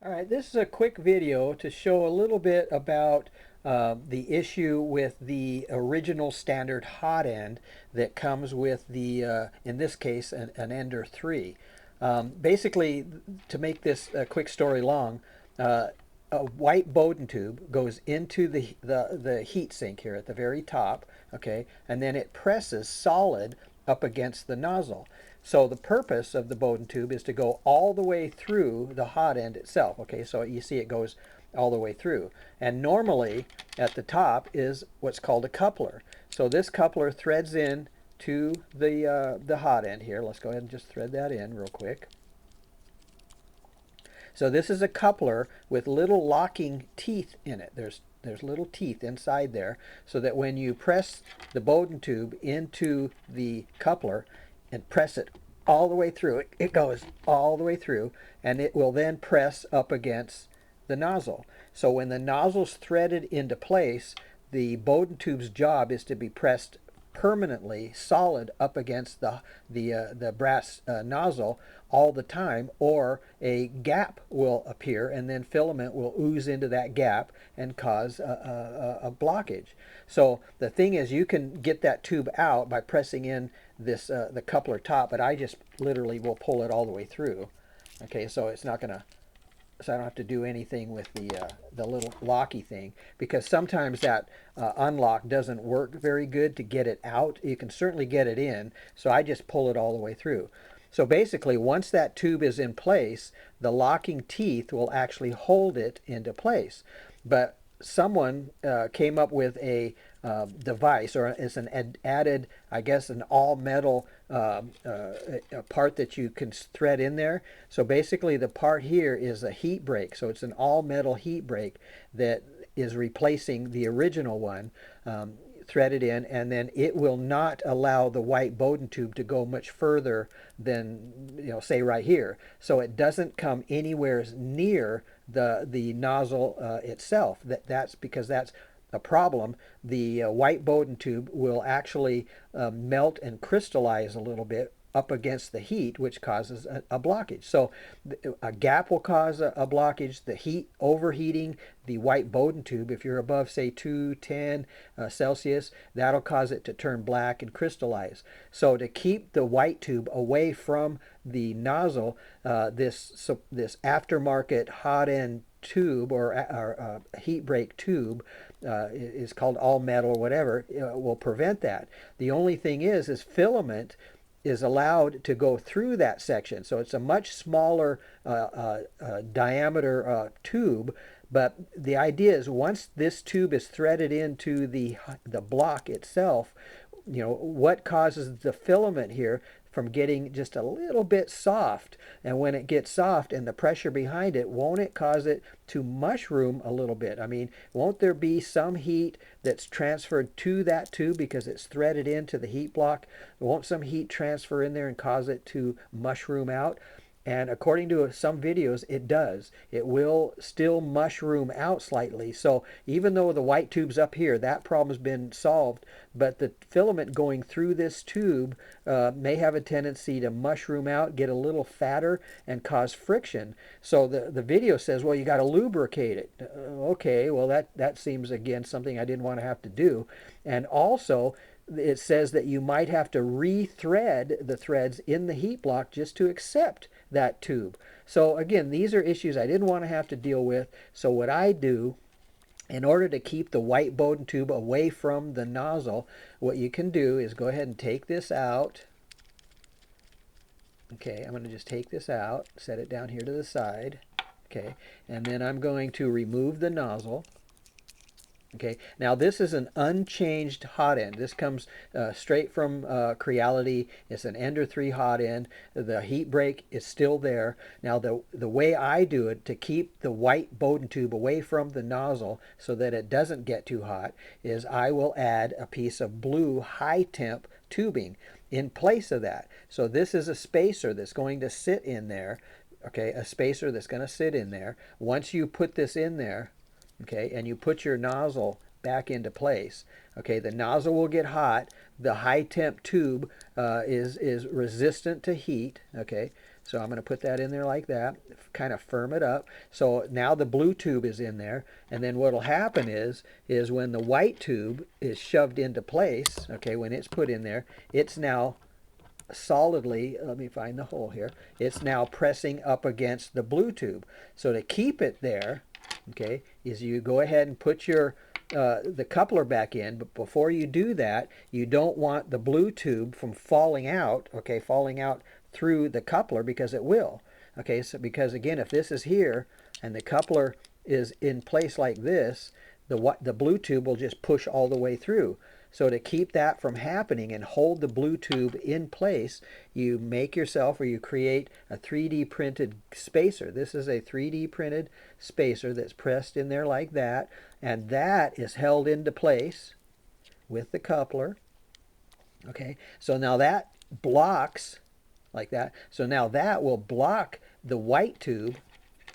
All right, this is a quick video to show a little bit about the issue with the original standard hot end that comes with the, in this case, an Ender 3. Basically, to make this quick story long, a white Bowden tube goes into the heat sink here at the very top, okay, and then it presses solid up against the nozzle. So the purpose of the Bowden tube is to go all the way through the hot end itself. Okay, so you see it goes all the way through. And normally at the top is what's called a coupler. So this coupler threads in to the hot end here. Let's go ahead and just thread that in real quick. So this is a coupler with little locking teeth in it. There's little teeth inside there so that when you press the Bowden tube into the coupler and press it all the way through, it goes all the way through, and it will then press up against the nozzle. So when the nozzle's threaded into place, the Bowden tube's job is to be pressed permanently solid up against the brass nozzle all the time, or a gap will appear and then filament will ooze into that gap and cause a blockage. So the thing is, you can get that tube out by pressing in this the coupler top, but I just literally will pull it all the way through. Okay, so it's not going to, so I don't have to do anything with the little locky thing, because sometimes that unlock doesn't work very good to get it out. You can certainly get it in, so I just pull it all the way through. So basically, once that tube is in place, the locking teeth will actually hold it into place. But someone came up with a device, or it's an added, I guess, an all metal a part that you can thread in there. So basically the part here is a heat break. So it's an all metal heat break that is replacing the original one, threaded in, and then it will not allow the white Bowden tube to go much further than, say right here. So it doesn't come anywhere near the nozzle itself. That's because that's a problem. The white Bowden tube will actually melt and crystallize a little bit up against the heat, which causes a blockage. So a gap will cause a blockage. The heat overheating the white Bowden tube, if you're above, say, 210 Celsius, that'll cause it to turn black and crystallize. So to keep the white tube away from the nozzle, this aftermarket hot end tube, or heat break tube, is called all metal or whatever, will prevent that. The only thing is filament is allowed to go through that section. So it's a much smaller diameter tube, but the idea is once this tube is threaded into the block itself, what causes the filament here from getting just a little bit soft, and when it gets soft and the pressure behind it, won't it cause it to mushroom a little bit? I mean, won't there be some heat that's transferred to that tube because it's threaded into the heat block? Won't some heat transfer in there and cause it to mushroom out? And according to some videos, it does. It will still mushroom out slightly. So even though the white tube's up here, that problem's been solved. But the filament going through this tube may have a tendency to mushroom out, get a little fatter, and cause friction. So the video says, well, you got to lubricate it. Okay, well, that seems, again, something I didn't want to have to do. And also, it says that you might have to rethread the threads in the heat block just to accept that tube. So again, these are issues I didn't want to have to deal with. So what I do, in order to keep the white Bowden tube away from the nozzle, what you can do is go ahead and take this out. Okay, I'm going to just take this out, set it down here to the side. Okay, and then I'm going to remove the nozzle. Okay, now this is an unchanged hot end. This comes straight from Creality. It's an Ender 3 hot end. The heat break is still there. Now the way I do it to keep the white Bowden tube away from the nozzle so that it doesn't get too hot is I will add a piece of blue high temp tubing in place of that. So this is a spacer that's going to sit in there. Okay, a spacer that's going to sit in there. Once you put this in there, okay, and you put your nozzle back into place, okay, the nozzle will get hot. The high temp tube is resistant to heat, okay, So I'm going to put that in there like that, kind of firm it up. So now the blue tube is in there, and then what will happen is when the white tube is shoved into place, okay, when it's put in there, it's now solidly, let me find the hole here, it's now pressing up against the blue tube. So to keep it there, okay, is you go ahead and put your the coupler back in, but before you do that, you don't want the blue tube from falling out, okay, falling out through the coupler, because it will. Okay, so because again, if this is here and the coupler is in place like this, the blue tube will just push all the way through. So to keep that from happening and hold the blue tube in place, you make yourself, or you create a 3D printed spacer. This is a 3D printed spacer that's pressed in there like that, and that is held into place with the coupler. Okay, so now that blocks like that. So now that will block the white tube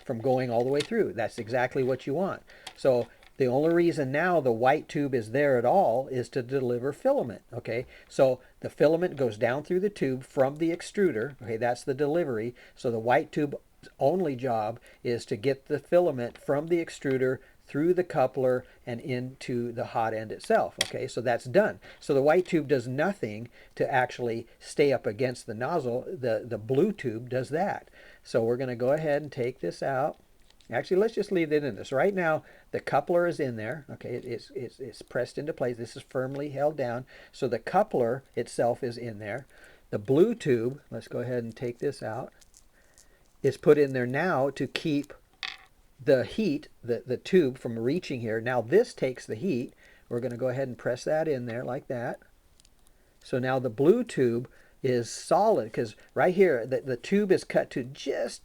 from going all the way through. That's exactly what you want. So the only reason now the white tube is there at all is to deliver filament. Okay, so the filament goes down through the tube from the extruder. Okay, that's the delivery. So the white tube's only job is to get the filament from the extruder through the coupler and into the hot end itself. Okay, so that's done. So the white tube does nothing to actually stay up against the nozzle. The blue tube does that. So we're going to go ahead and take this out. Actually, let's just leave it in this. Right now, the coupler is in there. Okay, it's pressed into place. This is firmly held down. So the coupler itself is in there. The blue tube, let's go ahead and take this out, is put in there now to keep the heat, the tube from reaching here. Now this takes the heat. We're going to go ahead and press that in there like that. So now the blue tube is solid, because right here the tube is cut to just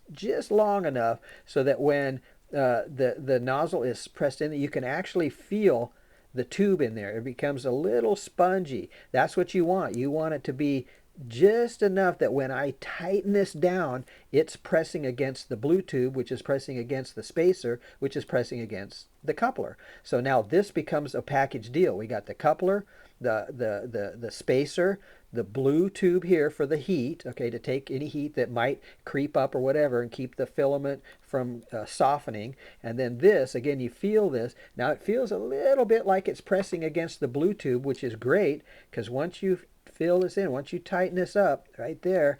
long enough so that when the nozzle is pressed in, you can actually feel the tube in there. It becomes a little spongy. That's what you want. You want it to be just enough that when I tighten this down, it's pressing against the blue tube, which is pressing against the spacer, which is pressing against the coupler. So now this becomes a package deal. We got the coupler, the spacer, the blue tube here for the heat, okay, to take any heat that might creep up or whatever and keep the filament from softening. And then this, again, you feel this. Now it feels a little bit like it's pressing against the blue tube, which is great, because once you fill this in, once you tighten this up right there,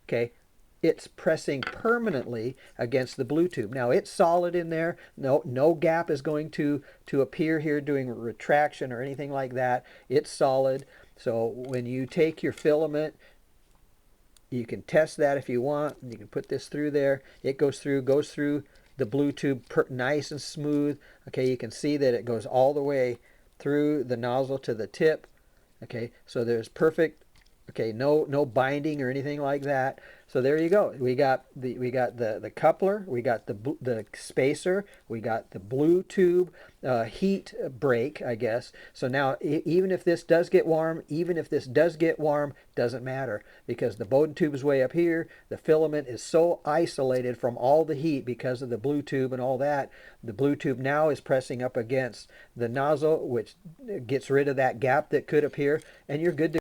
okay, it's pressing permanently against the blue tube. Now it's solid in there. No gap is going to appear here doing retraction or anything like that. It's solid. So when you take your filament, you can test that if you want. You can put this through there. It goes through the blue tube nice and smooth. Okay, you can see that it goes all the way through the nozzle to the tip. Okay, so there's perfect, okay, no binding or anything like that. So there you go. We got the coupler, we got the spacer, we got the blue tube heat break, I guess. So now even if this does get warm, doesn't matter, because the Bowden tube is way up here. The filament is so isolated from all the heat because of the blue tube and all that. The blue tube now is pressing up against the nozzle, which gets rid of that gap that could appear, and you're good to